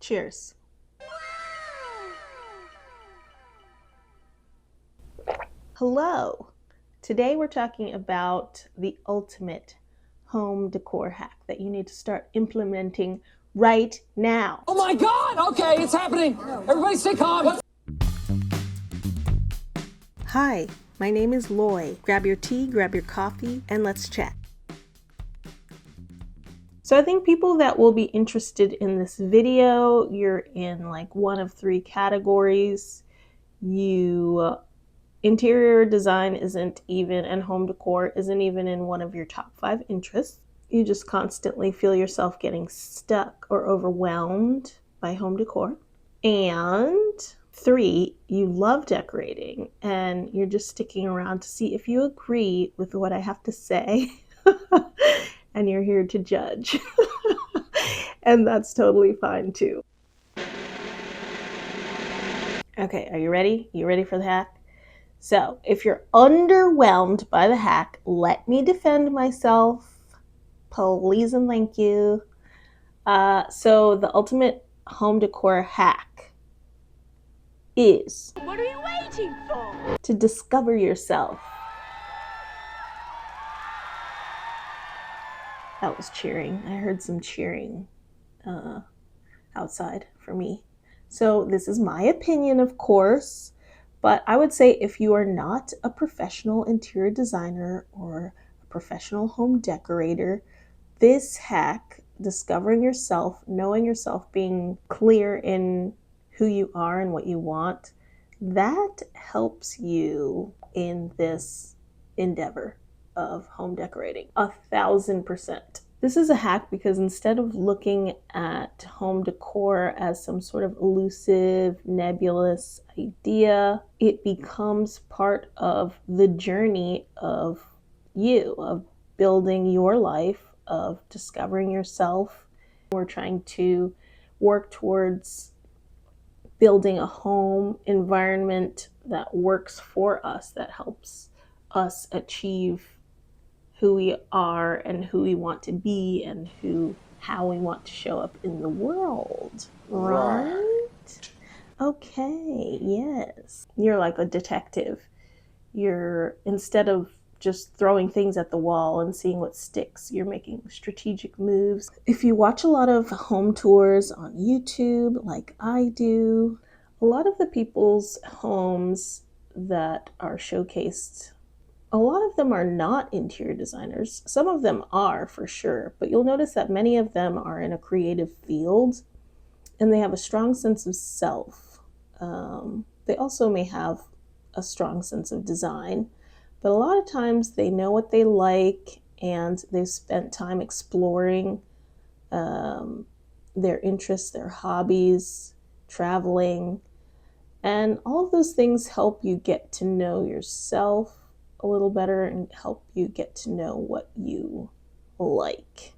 Cheers. Hello. Today we're talking about the ultimate home decor hack that you need to start implementing right now. Oh my God! Okay, it's happening. Everybody stay calm. Hi, my name is Loy. Grab your tea, grab your coffee, and let's chat. So I think people that will be interested in this video, you're in like one of three categories. Interior design isn't even, and home decor isn't even in one of your top 5 interests. You just constantly feel yourself getting stuck or overwhelmed by home decor. And 3, you love decorating and you're just sticking around to see if you agree with what I have to say. And you're here to judge. And that's totally fine too. Okay, are you ready? You ready for the hack? So if you're underwhelmed by the hack, let me defend myself. Please and thank you. So the ultimate home decor hack is... What are you waiting for? To discover yourself. That was cheering. I heard some cheering outside for me. So this is my opinion, of course. But I would say if you are not a professional interior designer or a professional home decorator, this hack, discovering yourself, knowing yourself, being clear in who you are and what you want, that helps you in this endeavor of home decorating 1,000%. This is a hack because instead of looking at home decor as some sort of elusive, nebulous idea, it becomes part of the journey of you, of building your life, of discovering yourself. We're trying to work towards building a home environment that works for us, that helps us achieve who we are and who we want to be and how we want to show up in the world, right? Okay, yes. You're like a detective. Instead of just throwing things at the wall and seeing what sticks, you're making strategic moves. If you watch a lot of home tours on YouTube, like I do, a lot of the people's homes that are showcased, a lot of them are not interior designers. Some of them are for sure, but you'll notice that many of them are in a creative field and they have a strong sense of self. They also may have a strong sense of design, but a lot of times they know what they like and they've spent time exploring their interests, their hobbies, traveling, and all of those things help you get to know yourself a little better and help you get to know what you like.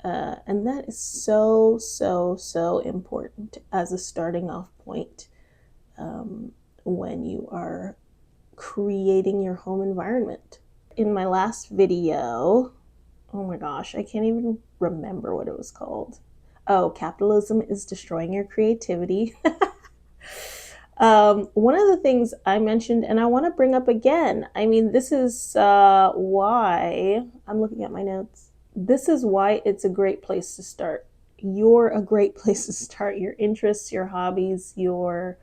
And that is so, so, so important as a starting off point when you are creating your home environment. In my last video, oh my gosh, I can't even remember what it was called. Oh, capitalism is destroying your creativity. One of the things I mentioned, and I want to bring up again, I mean, this is why, I'm looking at my notes, this is why it's a great place to start. You're a great place to start. Your interests, your hobbies, your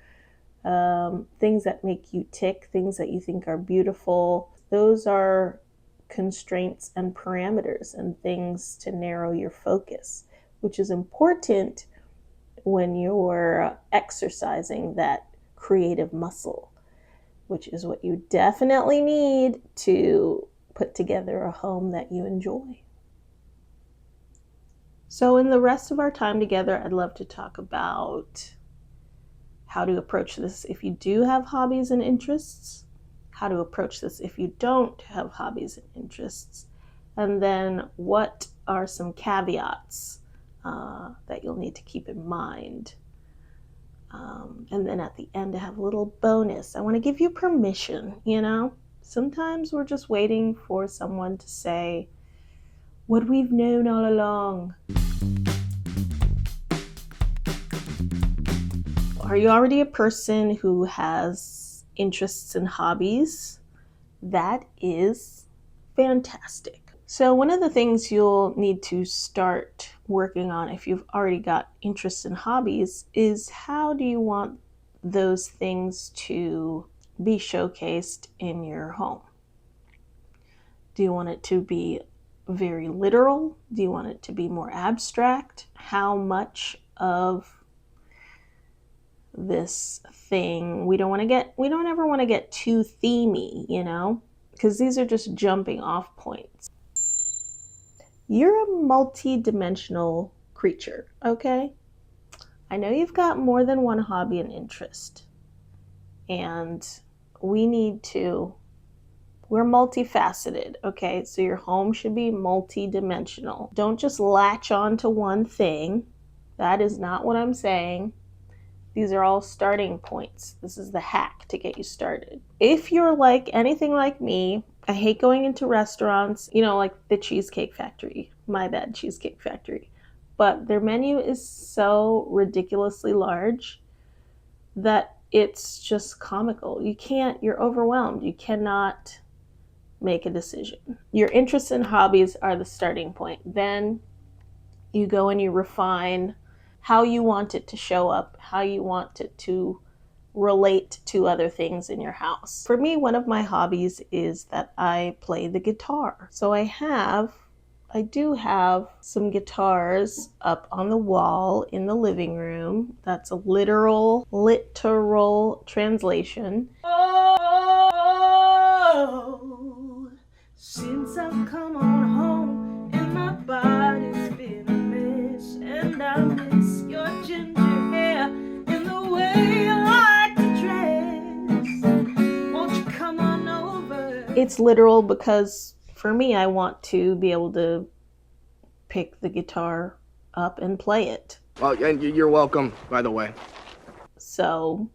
things that make you tick, things that you think are beautiful, those are constraints and parameters and things to narrow your focus, which is important when you're exercising that creative muscle, which is what you definitely need to put together a home that you enjoy. So in the rest of our time together, I'd love to talk about how to approach this if you do have hobbies and interests, how to approach this if you don't have hobbies and interests, and then what are some caveats that you'll need to keep in mind. And then at the end, I have a little bonus. I want to give you permission, Sometimes we're just waiting for someone to say what we've known all along. are you already a person who has interests and hobbies? That is fantastic. So one of the things you'll need to start working on if you've already got interests and hobbies is how do you want those things to be showcased in your home? Do you want it to be very literal? Do you want it to be more abstract? How much of this thing we don't ever want to get too themey, because these are just jumping off points. You're a multi-dimensional creature, okay? I know you've got more than one hobby and interest, and we're multifaceted, okay? So your home should be multi-dimensional. Don't just latch on to one thing. That is not what I'm saying. These are all starting points. This is the hack to get you started. If you're like anything like me, I hate going into restaurants, like the Cheesecake Factory. My bad, Cheesecake Factory. But their menu is so ridiculously large that it's just comical. You're overwhelmed. You cannot make a decision. Your interests and hobbies are the starting point. Then you go and you refine how you want it to show up, how you want it to relate to other things in your house. For me, one of my hobbies is that I play the guitar. So I do have some guitars up on the wall in the living room. That's a literal translation. Oh, since I've come on home and my body's been a mess, and I miss your ginger hair and the way you like to dress. Won't you come on over? It's literal because for me, I want to be able to pick the guitar up and play it. Well, and you're welcome, by the way. So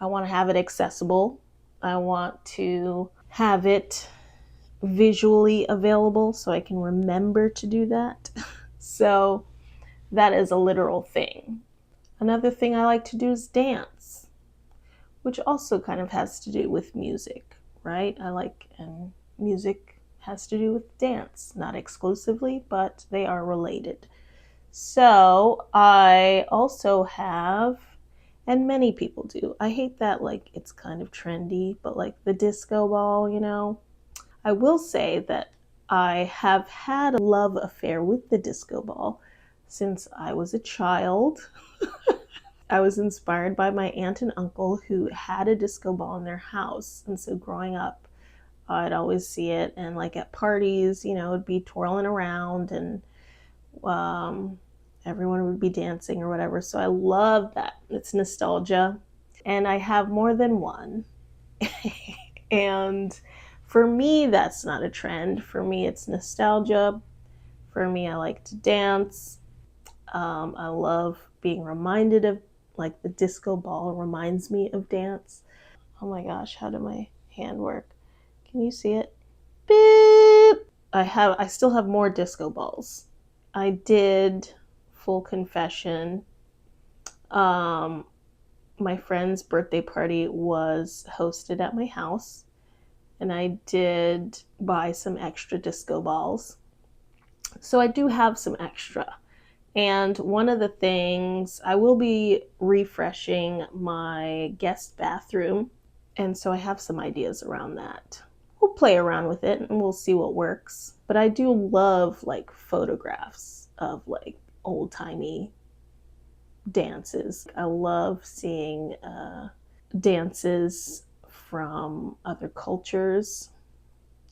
I want to have it accessible. I want to have it visually available so I can remember to do that. So that is a literal thing. Another thing I like to do is dance, which also kind of has to do with music, right? And music has to do with dance, not exclusively, but they are related. So I also have, and many people do, I hate that it's kind of trendy, but the disco ball, I will say that I have had a love affair with the disco ball since I was a child. I was inspired by my aunt and uncle who had a disco ball in their house. And so growing up, I'd always see it. And at parties, it'd be twirling around and everyone would be dancing or whatever. So I love that. It's nostalgia. And I have more than one. And for me, that's not a trend. For me, it's nostalgia. For me, I like to dance. I love being reminded of the disco ball reminds me of dance. Oh my gosh, how did my hand work? Can you see it? Beep! I still have more disco balls. I did, full confession, my friend's birthday party was hosted at my house, and I did buy some extra disco balls. So I do have some extra. And one of the things, I will be refreshing my guest bathroom. And so I have some ideas around that. We'll play around with it and we'll see what works. But I do love photographs of old timey dances. I love seeing dances from other cultures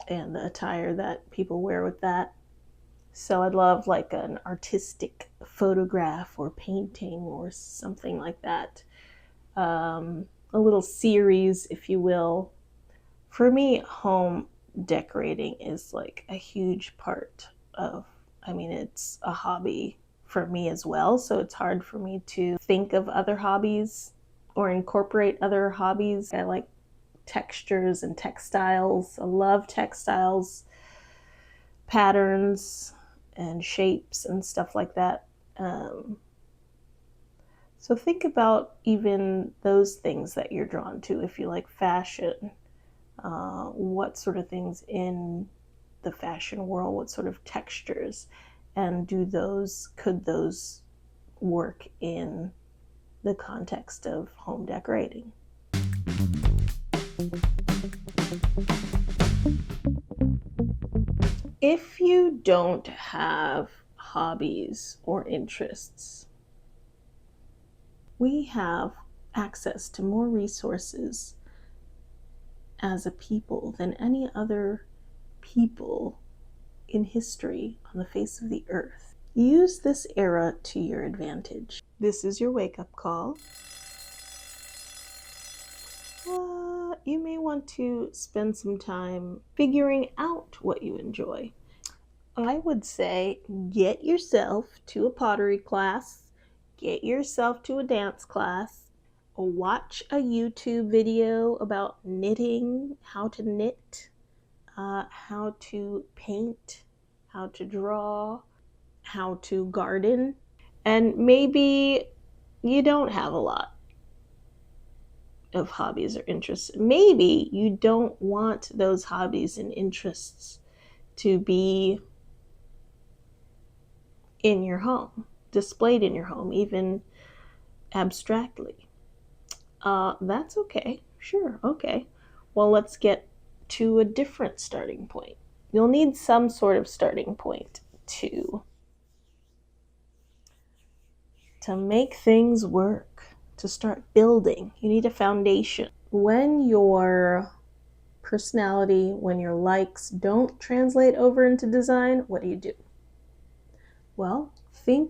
and the attire that people wear with that. So I'd love an artistic photograph or painting or something like that. A little series, if you will. For me, home decorating is a huge part of, it's a hobby for me as well. So it's hard for me to think of other hobbies or incorporate other hobbies. I like textures and textiles. I love textiles, patterns, and shapes and stuff like that. So think about even those things that you're drawn to. If you like fashion, what sort of things in the fashion world, what sort of textures, and could those work in the context of home decorating? If you don't have hobbies or interests, we have access to more resources as a people than any other people in history on the face of the earth. Use this era to your advantage. This is your wake-up call. You may want to spend some time figuring out what you enjoy. I would say get yourself to a pottery class, get yourself to a dance class, watch a YouTube video about knitting, how to knit, how to paint, how to draw, how to garden. And maybe you don't have a lot of hobbies or interests. Maybe you don't want those hobbies and interests to be in your home, displayed in your home, even abstractly. That's okay. Sure, okay. Well, let's get to a different starting point. You'll need some sort of starting point to make things work, to start building. You need a foundation. When your personality, when your likes don't translate over into design, what do? Well, you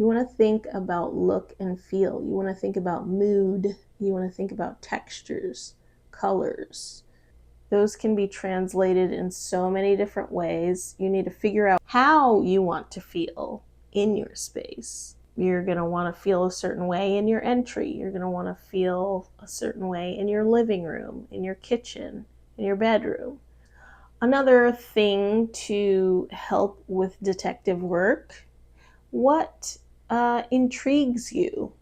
want to think about look and feel. You want to think about mood. You want to think about textures, colors. Those can be translated in so many different ways. You need to figure out how you want to feel in your space. You're going to want to feel a certain way in your entry. You're going to want to feel a certain way in your living room, in your kitchen, in your bedroom. Another thing to help with detective work, what intrigues you?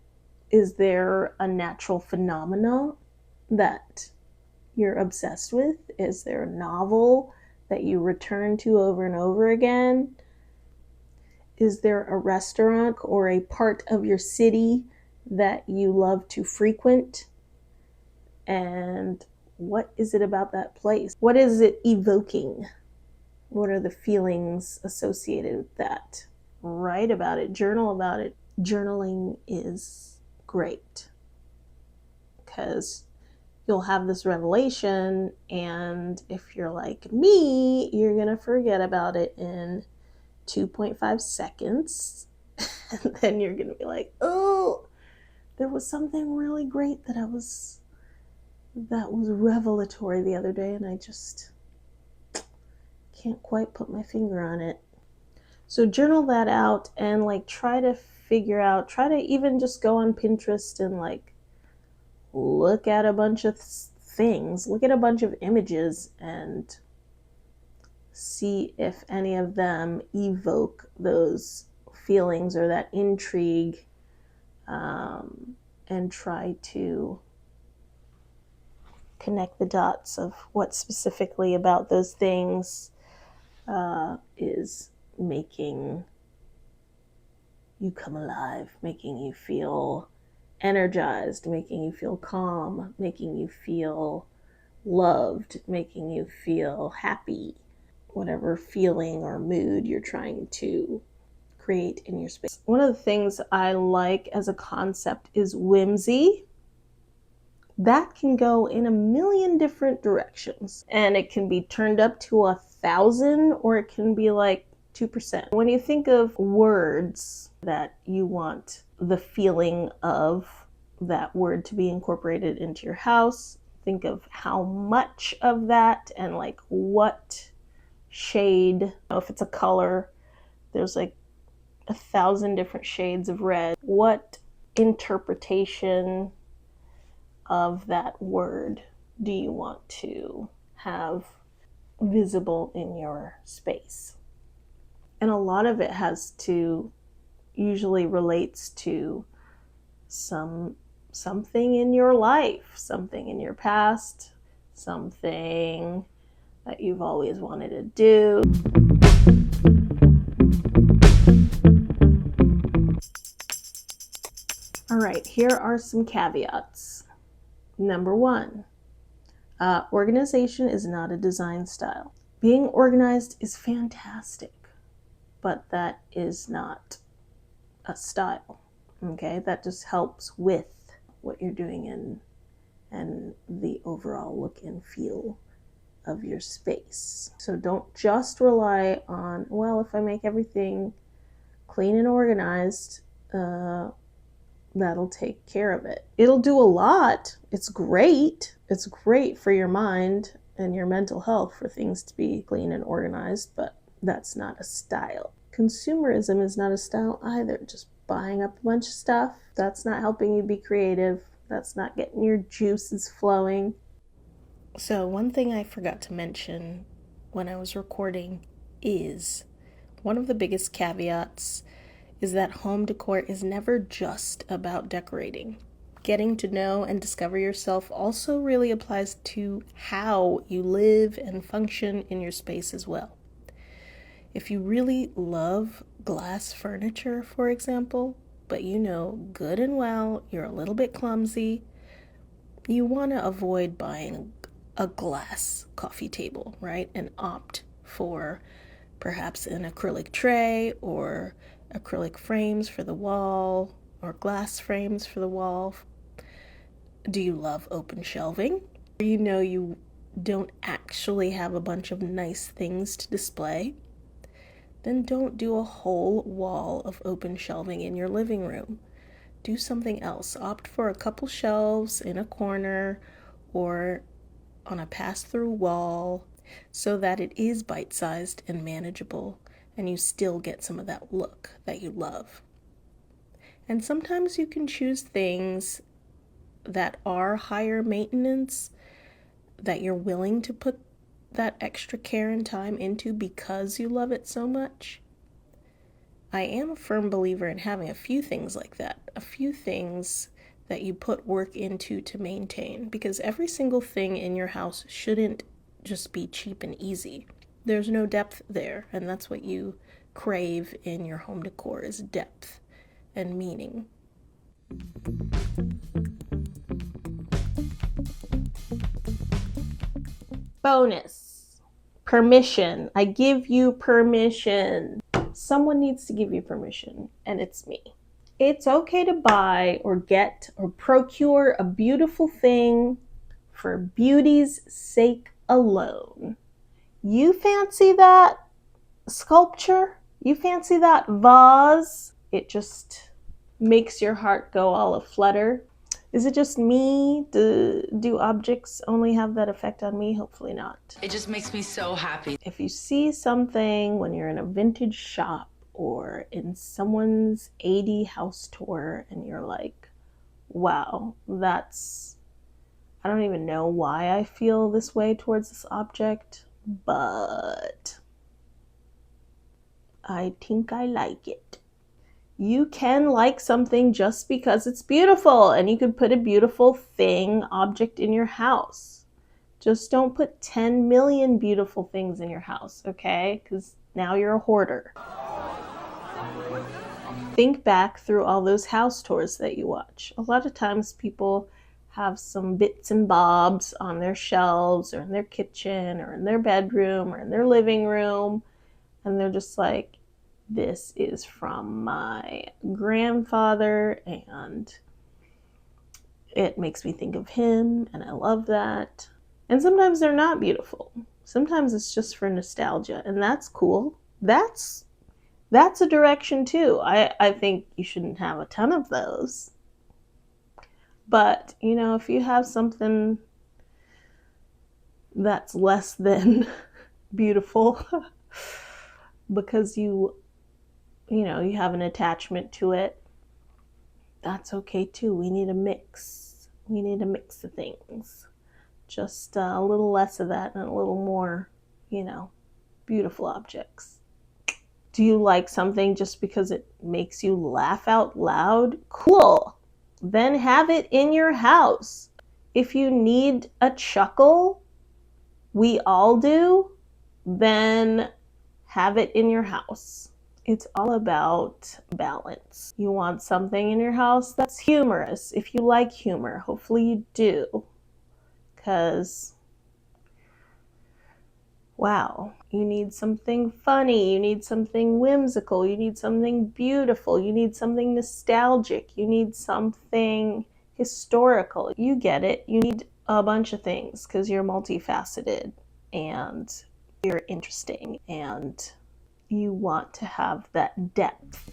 Is there a natural phenomenon that you're obsessed with? Is there a novel that you return to over and over again? Is there a restaurant or a part of your city that you love to frequent? And what is it about that place? What is it evoking? What are the feelings associated with that? Write about it, journal about it. Journaling is great because you'll have this revelation, and if you're like me, you're going to forget about it in 2.5 seconds. And then you're going to be like, oh, there was something really great that was revelatory the other day, and I just can't quite put my finger on it. So journal that out and try to even just go on Pinterest and look at a bunch of things, look at a bunch of images and see if any of them evoke those feelings or that intrigue, and try to connect the dots of what specifically about those things is making you come alive, making you feel energized, making you feel calm, making you feel loved, making you feel happy, whatever feeling or mood you're trying to create in your space. One of the things I like as a concept is whimsy. That can go in a million different directions, and it can be turned up to 1,000, or it can be 2%. When you think of words that you want the feeling of that word to be incorporated into your house, think of how much of that and what shade. If it's a color, there's 1,000 different shades of red. What interpretation of that word do you want to have visible in your space? And a lot of it has to usually relates to something in your life, something in your past, something that you've always wanted to do. All right, here are some caveats. Number one, organization is not a design style. Being organized is fantastic, but that is not a style. Okay, that just helps with what you're doing and the overall look and feel of your space. So don't just rely on, well, if I make everything clean and organized, that'll take care of it. It'll do a lot. It's great. It's great for your mind and your mental health for things to be clean and organized, but that's not a style. Consumerism is not a style either. Just buying up a bunch of stuff, that's not helping you be creative. That's not getting your juices flowing. So one thing I forgot to mention when I was recording is one of the biggest caveats is that home decor is never just about decorating. Getting to know and discover yourself also really applies to how you live and function in your space as well. If you really love glass furniture, for example, but you know good and well you're a little bit clumsy, you want to avoid buying a glass coffee table, right? And opt for perhaps an acrylic tray or acrylic frames for the wall or glass frames for the wall. Do you love open shelving? You know you don't actually have a bunch of nice things to display? Then don't do a whole wall of open shelving in your living room. Do something else. Opt for a couple shelves in a corner or on a pass-through wall so that it is bite-sized and manageable and you still get some of that look that you love. And sometimes you can choose things that are higher maintenance that you're willing to put that extra care and time into because you love it so much. I am a firm believer in having a few things like that, a few things that you put work into to maintain, because every single thing in your house shouldn't just be cheap and easy. There's no depth there, and that's what you crave in your home decor is depth and meaning. Bonus. Permission. I give you permission. Someone needs to give you permission, and it's me. It's okay to buy or get or procure a beautiful thing for beauty's sake alone. You fancy that sculpture? You fancy that vase? It just makes your heart go all aflutter. Is it just me? Do objects only have that effect on me? Hopefully not. It just makes me so happy. If you see something when you're in a vintage shop or in someone's 80 house tour and you're like, wow, I don't even know why I feel this way towards this object, but I think I like it. You can like something just because it's beautiful, and you could put a beautiful object in your house. Just don't put 10 million beautiful things in your house, okay? Because now you're a hoarder. Think back through all those house tours that you watch. A lot of times people have some bits and bobs on their shelves or in their kitchen or in their bedroom or in their living room, and they're just like, this is from my grandfather and it makes me think of him and I love that. And sometimes they're not beautiful. Sometimes it's just for nostalgia, and that's cool. That's a direction too. I think you shouldn't have a ton of those. But, if you have something that's less than beautiful because you have an attachment to it, that's okay too. We need a mix. We need a mix of things. Just a little less of that and a little more, beautiful objects. Do you like something just because it makes you laugh out loud? Cool. Then have it in your house. If you need a chuckle, we all do, then have it in your house. It's all about balance. You want something in your house that's humorous. If you like humor, hopefully you do. Because, wow, you need something funny, you need something whimsical, you need something beautiful, you need something nostalgic, you need something historical. You get it. You need a bunch of things because you're multifaceted and you're interesting and you want to have that depth.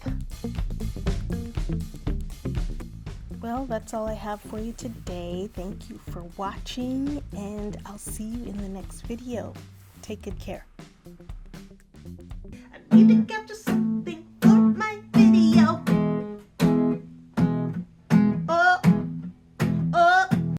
Well, that's all I have for you today. Thank you for watching, and I'll see you in the next video. Take good care. I need to